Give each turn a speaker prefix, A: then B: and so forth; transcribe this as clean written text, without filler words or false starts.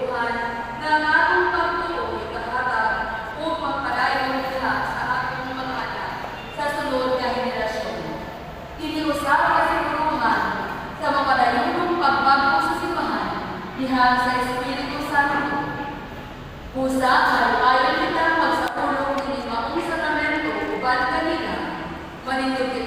A: katutuhan na ang atong pagtuo ikahatag upang padayon nila sa atong mga anak sa sunod na henerasyon. Iniusap kasi tulungan sa mapadayong pagbago sa simbahan dihan sa Espiritu Santo. Pusa ay ayon kita magsatulong ng maong sakramento uban kanila, manindot